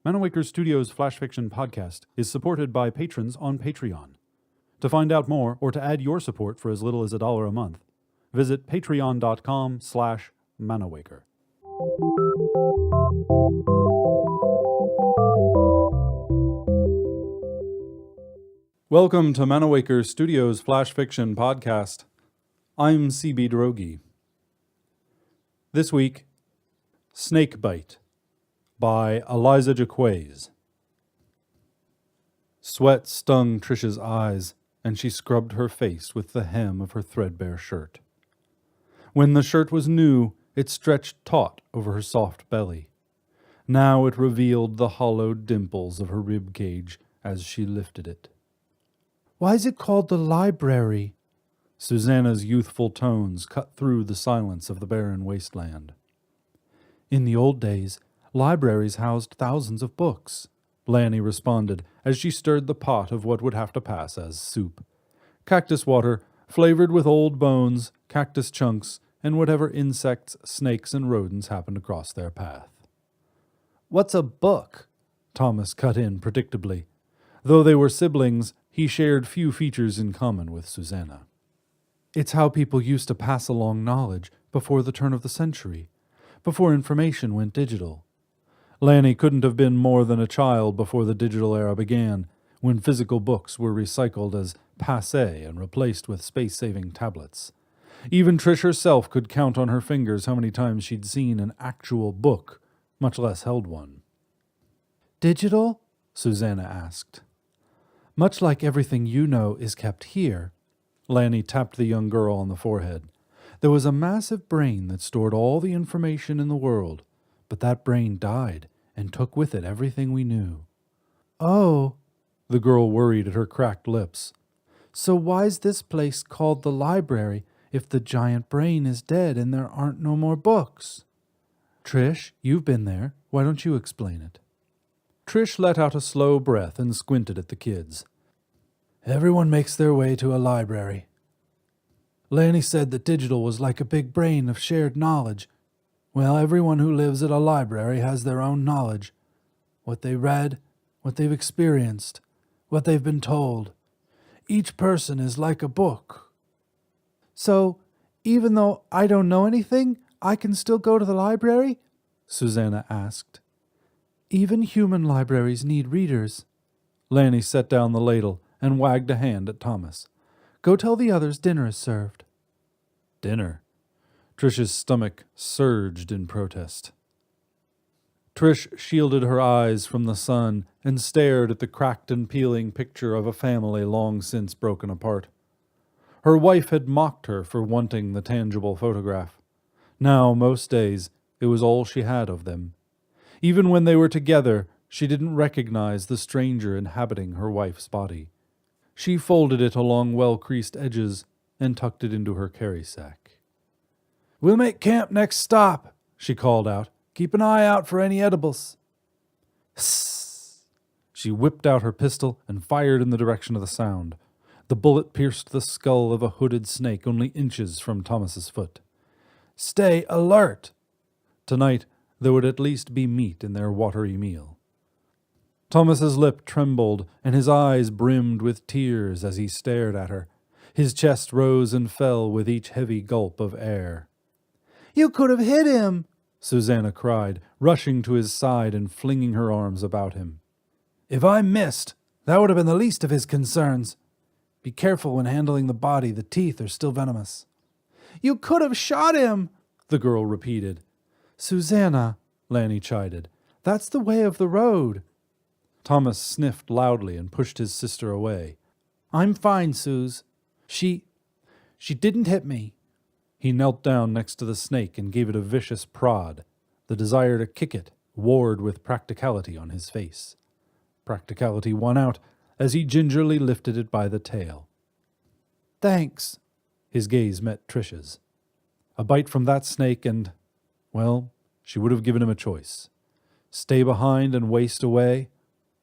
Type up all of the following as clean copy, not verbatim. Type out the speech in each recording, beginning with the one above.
Manawaker Studios Flash Fiction Podcast is supported by patrons on Patreon. To find out more or to add your support for as little as $1 a month, visit patreon.com/Manawaker. Welcome to Manawaker Studios Flash Fiction Podcast. I'm CB Drogi. This week, Snakebite by Eliza Jaquays. Sweat stung Trish's eyes, and she scrubbed her face with the hem of her threadbare shirt. When the shirt was new, it stretched taut over her soft belly. Now it revealed the hollowed dimples of her rib cage as she lifted it. "Why is it called the library?" Susanna's youthful tones cut through the silence of the barren wasteland. "In the old days, libraries housed thousands of books," Lanny responded as she stirred the pot of what would have to pass as soup. Cactus water, flavored with old bones, cactus chunks, and whatever insects, snakes, and rodents happened to cross their path. "What's a book?" Thomas cut in predictably. Though they were siblings, he shared few features in common with Susanna. "It's how people used to pass along knowledge before the turn of the century, before information went digital." Lanny couldn't have been more than a child before the digital era began, when physical books were recycled as passé and replaced with space-saving tablets. Even Trish herself could count on her fingers how many times she'd seen an actual book, much less held one. "Digital?" Susanna asked. "Much like everything you know is kept here." Lanny tapped the young girl on the forehead. "There was a massive brain that stored all the information in the world, but that brain died and took with it everything we knew." "Oh," the girl worried at her cracked lips. "So why's this place called the library if the giant brain is dead and there aren't no more books?" "Trish, you've been there. Why don't you explain it?" Trish let out a slow breath and squinted at the kids. "Everyone makes their way to a library. Lanny said that digital was like a big brain of shared knowledge. Well, everyone who lives at a library has their own knowledge. What they read, what they've experienced, what they've been told. Each person is like a book." "So, even though I don't know anything, I can still go to the library?" Susanna asked. "Even human libraries need readers." Lanny set down the ladle and wagged a hand at Thomas. "Go tell the others dinner is served." "Dinner?" Trish's stomach surged in protest. Trish shielded her eyes from the sun and stared at the cracked and peeling picture of a family long since broken apart. Her wife had mocked her for wanting the tangible photograph. Now, most days, it was all she had of them. Even when they were together, she didn't recognize the stranger inhabiting her wife's body. She folded it along well-creased edges and tucked it into her carry sack. "We'll make camp next stop," she called out. "Keep an eye out for any edibles." Sss. She whipped out her pistol and fired in the direction of the sound. The bullet pierced the skull of a hooded snake only inches from Thomas's foot. "Stay alert!" Tonight, there would at least be meat in their watery meal. Thomas's lip trembled, and his eyes brimmed with tears as he stared at her. His chest rose and fell with each heavy gulp of air. "You could have hit him!" Susanna cried, rushing to his side and flinging her arms about him. "If I missed, that would have been the least of his concerns. Be careful when handling the body, the teeth are still venomous." "You could have shot him!" the girl repeated. "Susanna," Lanny chided, "that's the way of the road." Thomas sniffed loudly and pushed his sister away. "I'm fine, Suze. She didn't hit me." He knelt down next to the snake and gave it a vicious prod. The desire to kick it warred with practicality on his face. Practicality won out as he gingerly lifted it by the tail. "Thanks." His gaze met Trish's. A bite from that snake and, well, she would have given him a choice. Stay behind and waste away,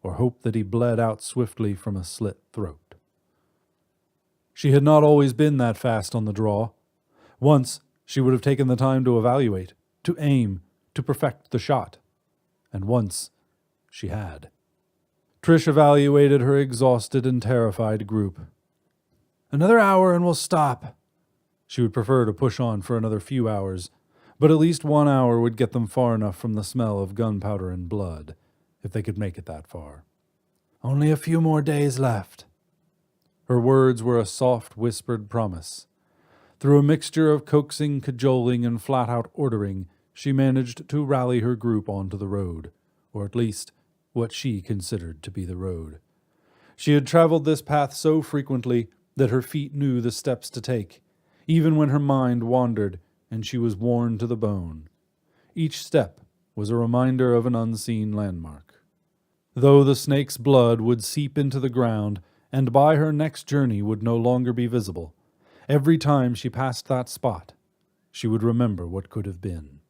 or hope that he bled out swiftly from a slit throat. She had not always been that fast on the draw. Once, she would have taken the time to evaluate, to aim, to perfect the shot. And once, she had. Trish evaluated her exhausted and terrified group. "Another hour and we'll stop." She would prefer to push on for another few hours, but at least 1 hour would get them far enough from the smell of gunpowder and blood, if they could make it that far. "Only a few more days left." Her words were a soft, whispered promise. Through a mixture of coaxing, cajoling, and flat-out ordering, she managed to rally her group onto the road, or at least what she considered to be the road. She had traveled this path so frequently that her feet knew the steps to take, even when her mind wandered and she was worn to the bone. Each step was a reminder of an unseen landmark. Though the snake's blood would seep into the ground, and by her next journey would no longer be visible, every time she passed that spot, she would remember what could have been.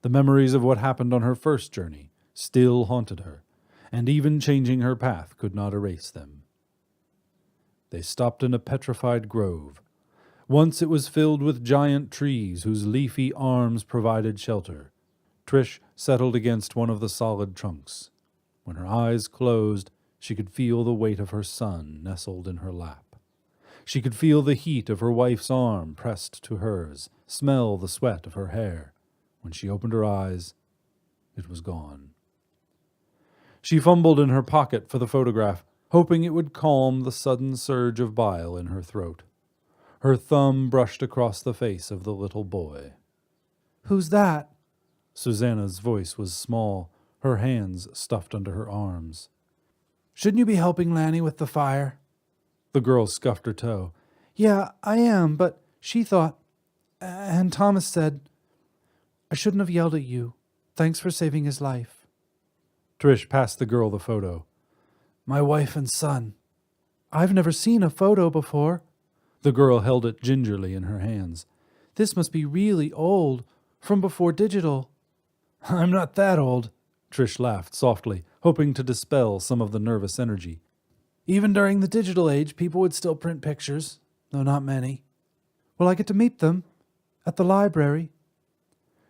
The memories of what happened on her first journey still haunted her, and even changing her path could not erase them. They stopped in a petrified grove. Once it was filled with giant trees whose leafy arms provided shelter. Trish settled against one of the solid trunks. When her eyes closed, she could feel the weight of her son nestled in her lap. She could feel the heat of her wife's arm pressed to hers, smell the sweat of her hair. When she opened her eyes, it was gone. She fumbled in her pocket for the photograph, hoping it would calm the sudden surge of bile in her throat. Her thumb brushed across the face of the little boy. "Who's that?" Susanna's voice was small, her hands stuffed under her arms. "Shouldn't you be helping Lanny with the fire?" The girl scuffed her toe. "Yeah, I am, but she thought, and Thomas said, I shouldn't have yelled at you. Thanks for saving his life." Trish passed the girl the photo. "My wife and son." "I've never seen a photo before." The girl held it gingerly in her hands. "This must be really old, from before digital." "I'm not that old," Trish laughed softly, hoping to dispel some of the nervous energy. "Even during the digital age, people would still print pictures, though not many." "Will I get to meet them? At the library?"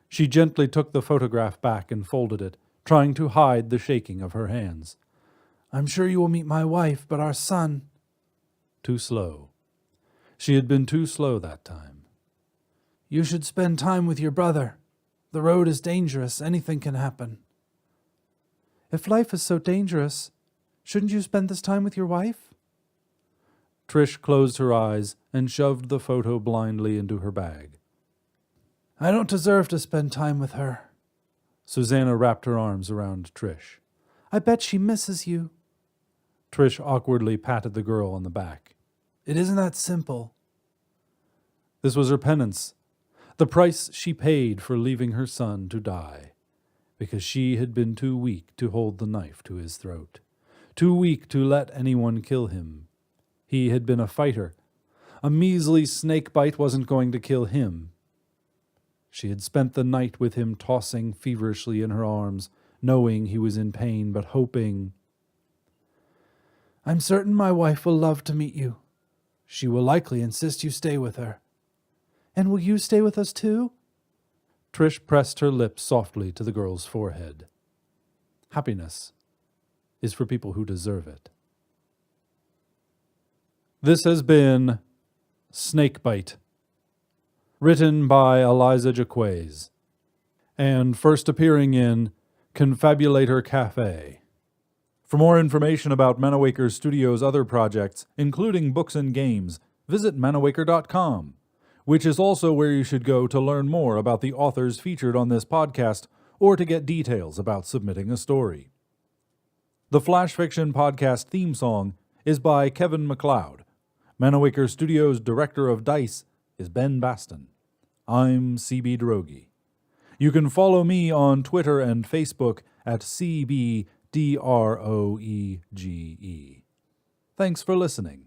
She gently took the photograph back and folded it, trying to hide the shaking of her hands. "I'm sure you will meet my wife, but our son—" Too slow. She had been too slow that time. "You should spend time with your brother. The road is dangerous. Anything can happen." "If life is so dangerous, shouldn't you spend this time with your wife?" Trish closed her eyes and shoved the photo blindly into her bag. "I don't deserve to spend time with her." Susanna wrapped her arms around Trish. "I bet she misses you." Trish awkwardly patted the girl on the back. "It isn't that simple." This was her penance, the price she paid for leaving her son to die, because she had been too weak to hold the knife to his throat, too weak to let anyone kill him. He had been a fighter. A measly snakebite wasn't going to kill him. She had spent the night with him tossing feverishly in her arms, knowing he was in pain, but hoping. "I'm certain my wife will love to meet you. She will likely insist you stay with her." "And will you stay with us too?" Trish pressed her lips softly to the girl's forehead. Happiness is for people who deserve it. This has been Snakebite, written by Eliza Jaquays, and first appearing in Confabulator Cafe. For more information about Manawaker Studios' other projects, including books and games, visit manawaker.com, which is also where you should go to learn more about the authors featured on this podcast or to get details about submitting a story. The Flash Fiction Podcast theme song is by Kevin MacLeod. Manawaker Studios' Director of Dice is Ben Baston. I'm CB Droege. You can follow me on Twitter and Facebook at CBDROEGE. Thanks for listening.